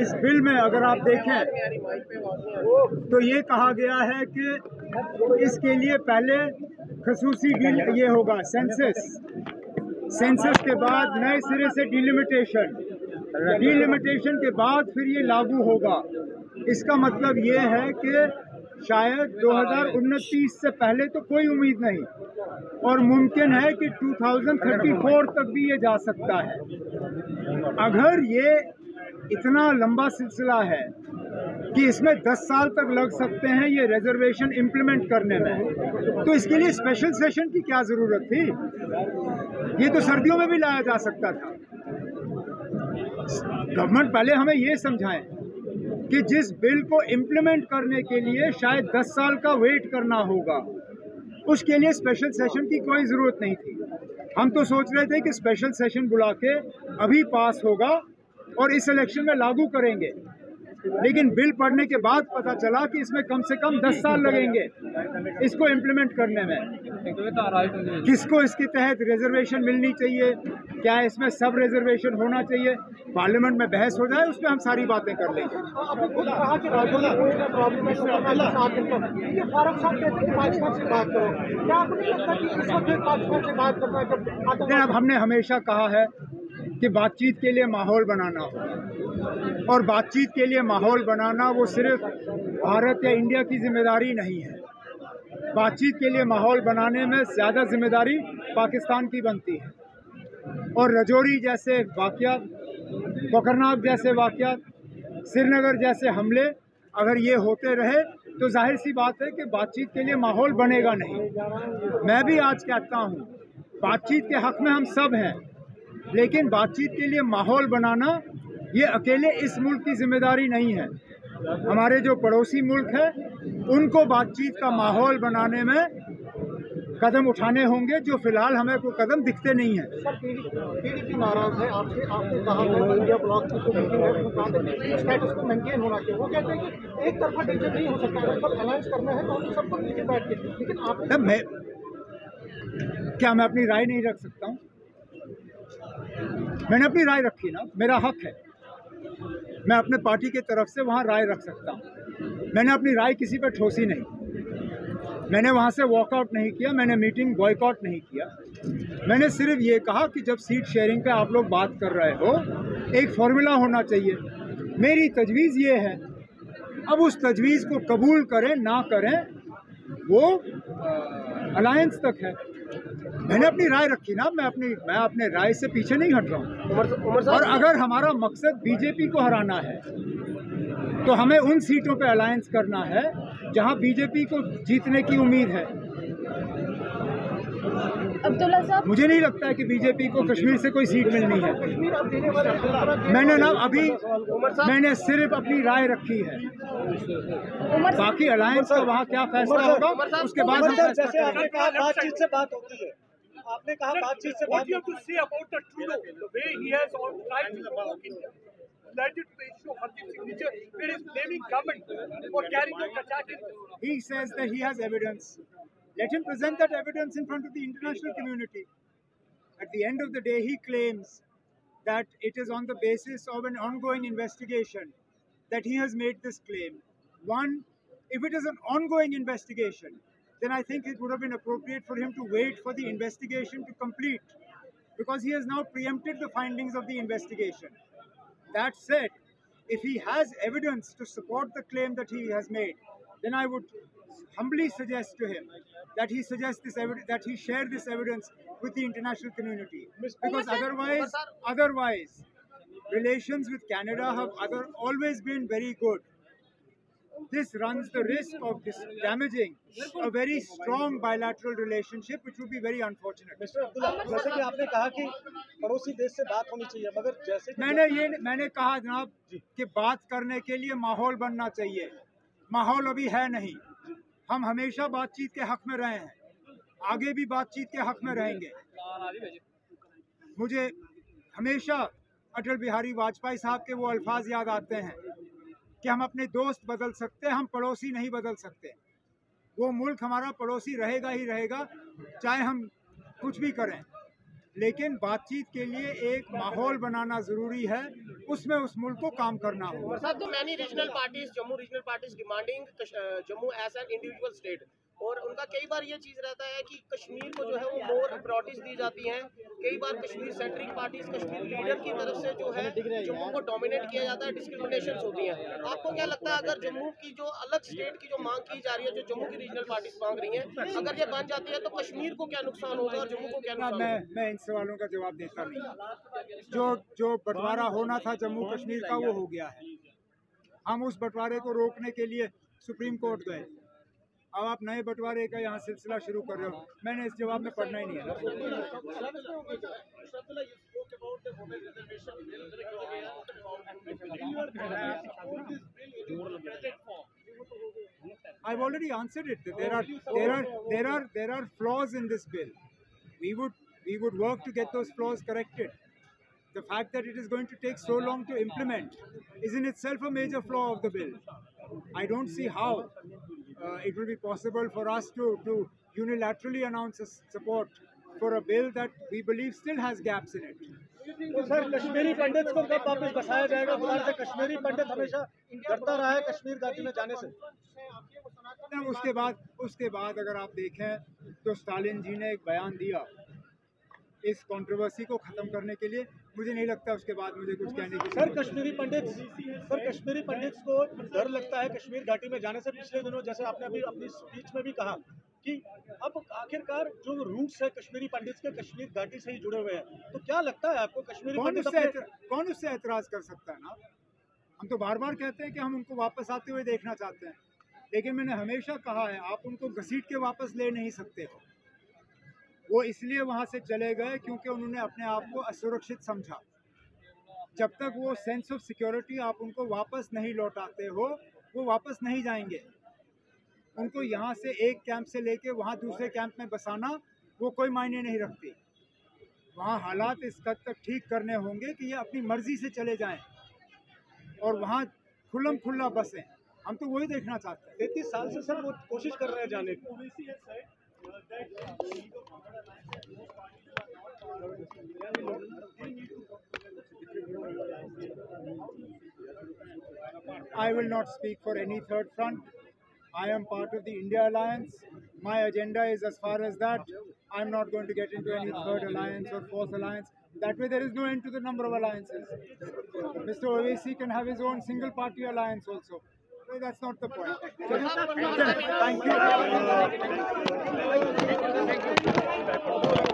इस बिल में अगर आप देखें तो ये कहा गया है कि इसके लिए पहले खसूसी डील ये होगा सेंसस के बाद नए सिरे से डिलिमिटेशन के बाद फिर ये लागू होगा। इसका मतलब ये है कि शायद 2029 से पहले तो कोई उम्मीद नहीं और मुमकिन है कि 2034 तक भी ये जा सकता है। अगर ये इतना लंबा सिलसिला है कि इसमें 10 साल तक लग सकते हैं ये रिजर्वेशन इम्प्लीमेंट करने में, तो इसके लिए स्पेशल सेशन की क्या ज़रूरत थी? ये तो सर्दियों में भी लाया जा सकता था। गवर्नमेंट पहले हमें ये समझाएं कि जिस बिल को इम्प्लीमेंट करने के लिए शायद 10 साल का वेट करना होगा, उसके लिए स्पेशल सेशन की कोई ज़रूरत नहीं थी। हम तो सोच रहे थे कि स्पेशल सेशन बुला के अभी पास होगा और इस इलेक्शन में लागू करेंगे, लेकिन बिल पढ़ने के बाद पता चला कि इसमें कम से कम 10 साल लगेंगे इसको इम्प्लीमेंट करने में। किसको इसके तहत रिजर्वेशन मिलनी चाहिए, क्या इसमें सब रिजर्वेशन होना चाहिए, पार्लियामेंट में बहस हो जाए, उसमें हम सारी बातें कर लेंगे। अब हमने हमेशा कहा है कि बातचीत के लिए माहौल बनाना हो, और बातचीत के लिए माहौल बनाना वो सिर्फ भारत या इंडिया की जिम्मेदारी नहीं है। बातचीत के लिए माहौल बनाने में ज़्यादा जिम्मेदारी पाकिस्तान की बनती है। और रजौरी जैसे वाक़यात, कोकरनाग जैसे वाक़यात, श्रीनगर जैसे हमले अगर ये होते रहे तो जाहिर सी बात है कि बातचीत के लिए माहौल बनेगा नहीं। मैं भी आज कहता हूँ बातचीत के हक़ में हम सब हैं, लेकिन बातचीत के लिए माहौल बनाना ये अकेले इस मुल्क की जिम्मेदारी नहीं है। हमारे जो पड़ोसी मुल्क हैं उनको बातचीत का माहौल बनाने में कदम उठाने होंगे, जो फिलहाल हमें कोई कदम दिखते नहीं हैं। पीडीपी नाराज है आपसे, आपने कहा है इंडिया ब्लॉक की जो मीटिंग है स्टेटस को मेंटेन होना चाहिए। वो कहते हैं कि एक तरफा डिसीजन नहीं हो सकता, अगर अलायंस करना है तो हम सबको नीचे बैठ के, लेकिन आप मैं अपनी राय नहीं रख सकता हूँ? मैंने अपनी राय रखी ना, मेरा हक है, मैं अपने पार्टी की तरफ से वहाँ राय रख सकता हूँ। मैंने अपनी राय किसी पर ठोसी नहीं, मैंने वहाँ से वॉकआउट नहीं किया, मैंने मीटिंग बॉयकॉट नहीं किया। मैंने सिर्फ ये कहा कि जब सीट शेयरिंग पे आप लोग बात कर रहे हो एक फॉर्मूला होना चाहिए। मेरी तजवीज़ ये है, अब उस तजवीज़ को कबूल करें ना करें वो अलायंस तक है। मैंने अपनी राय रखी ना, मैं अपने राय से पीछे नहीं हट रहा हूँ। और अगर हमारा मकसद बीजेपी को हराना है तो हमें उन सीटों पे अलायंस करना है जहां बीजेपी को जीतने की उम्मीद है। अब्दुल्ला साहब, मुझे नहीं लगता है कि बीजेपी को कश्मीर से कोई सीट मिलनी है। मैंने सिर्फ अपनी राय रखी है, बाकी अलायंस का वहाँ क्या फैसला होगा उसके बाद हम जैसे आपने कहा बातचीत से बात होती है, आपने कहा बातचीत से बात He says that he has evidence. Let him present that evidence in front of the international community. At the end of the day, he claims that it is on the basis of an ongoing investigation that he has made this claim. One, if it is an ongoing investigation, then I think it would have been appropriate for him to wait for the investigation to complete, because he has now preempted the findings of the investigation. That said, if he has evidence to support the claim that he has made, then I would humbly suggest to him that he share this evidence with the international community, because otherwise relations with Canada have always been very good. This runs the risk of damaging a very strong bilateral relationship, which would be very unfortunate. Mister Abdullah, जैसे कि आपने कहा कि पड़ोसी देश से बात होनी चाहिए, मगर जैसे मैंने कहा जनाब कि बात करने के लिए माहौल बनना चाहिए। माहौल अभी है नहीं। हम हमेशा बातचीत के हक में रहे हैं, आगे भी बातचीत के हक में रहेंगे। मुझे हमेशा अटल बिहारी वाजपेयी साहब के वो अल्फाज याद आते हैं कि हम अपने दोस्त बदल सकते हैं, हम पड़ोसी नहीं बदल सकते। वो मुल्क हमारा पड़ोसी रहेगा ही रहेगा, चाहे हम कुछ भी करें। लेकिन बातचीत के लिए एक माहौल बनाना जरूरी है, उसमें उस मुल्क को काम करना होगा। तो many regional parties, Jammu regional parties demanding Jammu as an individual state, और उनका कई बार ये चीज़ रहता है कि कश्मीर को जो है वो मोर प्रायोरिटीज दी जाती हैं। कई बार Kashmir centric parties, Kashmir leader की तरफ से जो है जम्मू को डोमिनेट किया जाता है, डिस्क्रिमिनेशन होती हैं। आपको क्या लगता है अगर जम्मू की जो अलग स्टेट की जो मांग की जा रही है, जो जम्मू की रीजनल पार्टीज मांग रही हैं, अगर ये बन जाती है तो कश्मीर को क्या नुकसान होगा और जम्मू को क्या नुकसान होगा? मैं इन सवालों का जवाब देता नहीं। जो बंटवारा होना था जम्मू कश्मीर का वो हो गया है। हम उस बंटवारे को रोकने के लिए सुप्रीम कोर्ट गए। अब आप नए बंटवारे का यहाँ सिलसिला शुरू कर रहे हो। मैंने इस जवाब में पढ़ना ही नहीं है। I've already answered it. There are flaws in this bill. We would work to get those flaws corrected. The fact that it is going to take so long to implement is in itself a major flaw of the bill. I don't see how it will be possible for us to unilaterally announce a support for a bill that we believe still has gaps in it. तो sir Kashmiri पंडित को कब वापस बसाया जाएगा? बुखार से कश्मीरी पंडित हमेशा डरता रहा है कश्मीर घाटी में जाने से। उसके बाद अगर आप देखें तो स्टालिन जी ने एक बयान दिया इस कंट्रोवर्सी को खत्म करने के लिए। मुझे नहीं लगता उसके बाद मुझे कुछ कहने की। सर कश्मीरी पंडित को डर लगता है कश्मीर घाटी में जाने से। पिछले दिनों जैसे आपने अभी अपनी स्पीच में भी कहा कि अब आखिरकार जो रूट्स है कश्मीरी पंडित के कश्मीर घाटी से ही जुड़े हुए हैं, तो क्या लगता है आपको कश्मीरी कौन उससे एतराज कर सकता है? ना, हम तो बार बार कहते हैं कि हम उनको वापस आते हुए देखना चाहते हैं, लेकिन मैंने हमेशा कहा है आप उनको घसीट के वापस ले नहीं सकते हो। वो इसलिए वहाँ से चले गए क्योंकि उन्होंने अपने आप को असुरक्षित समझा। जब तक वो सेंस ऑफ सिक्योरिटी आप उनको वापस नहीं लौटाते हो, वो वापस नहीं जाएंगे। उनको यहाँ से एक कैंप से लेके वहाँ दूसरे कैंप में बसाना वो कोई मायने नहीं रखती। वहाँ हालात इस हद तक ठीक करने होंगे कि ये अपनी मर्जी से चले जाएं और वहाँ खुल्लम खुल्ला बसें। हम तो वही देखना चाहते हैं। 33 साल से सर वो कोशिश कर रहे हैं जाने की। I will not speak for any third front. I am part of the India Alliance. My agenda is as far as that. I'm not going to get into any third alliance or fourth alliance. That way there is no end to the number of alliances. Mr. Owaisi can have his own single party alliance also. So that's not the point. Thank you.